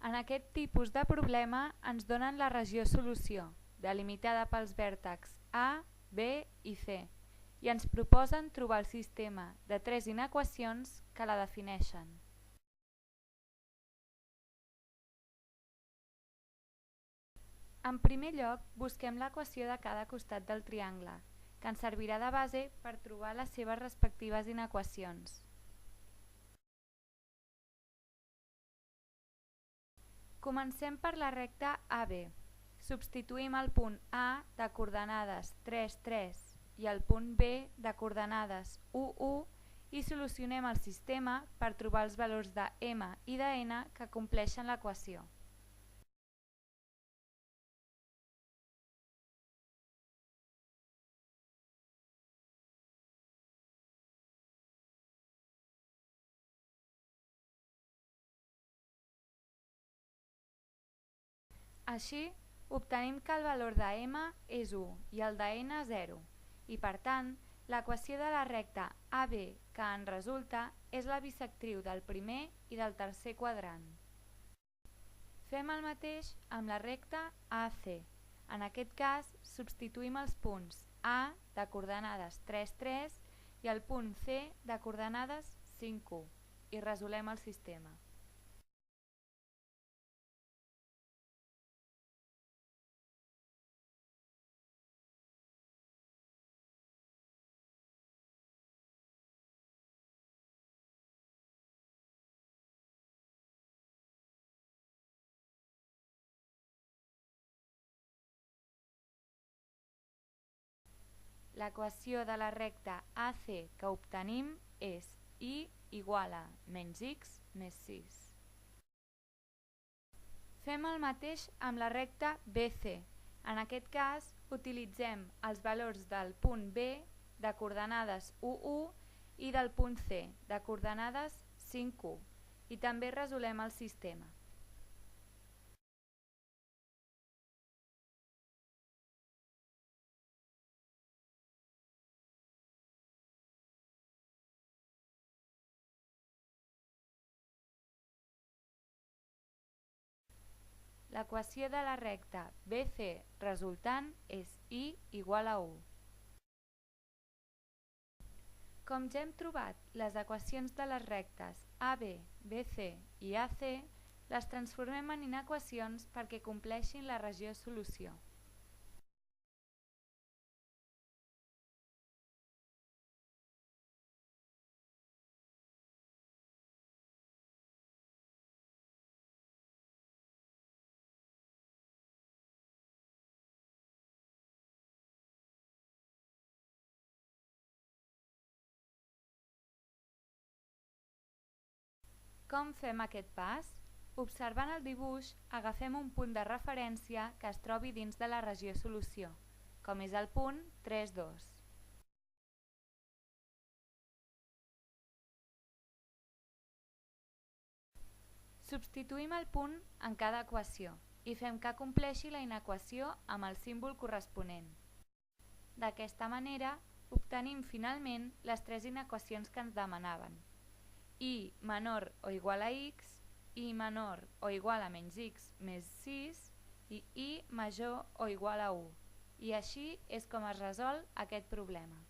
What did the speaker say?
En aquest tipus de problema ens donen la regió solució, delimitada pels vèrtexs A, B i C, i ens proposen trobar el sistema de 3 inequacions que la defineixen. En primer lloc, busquem l'equació de cada costat del triangle, que ens servirà de base per trobar les seves respectives inequacions. Comencem per la recta AB. Substituïm el punt A de coordenades 3, 3 i el punt B de coordenades 1, 1 i solucionem el sistema per trobar els valors de M i de N que compleixen l'equació. Així, obtenim que el valor de M és 1 i el de N 0, i per tant, l'equació de la recta AB que en resulta és la bisectriu del primer i del tercer quadrant. Fem el mateix amb la recta AC. En aquest cas, substituïm els punts A de coordenades 3, 3 i el punt C de coordenades 5, 1 i resolem el sistema. L'equació de la recta AC que obtenim és y igual a menys x més 6. Fem el mateix amb la recta BC. En aquest cas, utilitzem els valors del punt B de coordenades 1, 1 i del punt C de coordenades 5, 1 i també resolem el sistema. L'equació de la recta BC resultant és y igual a 1. Com ja hem trobat les equacions de les rectes AB, BC i AC, les transformem en inequacions perquè compleixin la regió solució. Com fem aquest pas? Observant el dibuix, agafem un punt de referència que es trobi dins de la regió solució, com és el punt 3, 2. Substituïm el punt en cada equació i fem que compleixi la inequació amb el símbol corresponent. D'aquesta manera, obtenim finalment les 3 inequacions que ens demanaven: y menor o igual a x, y menor o igual a menys x més 6 i y major o igual a 1. I així és com es resol aquest problema.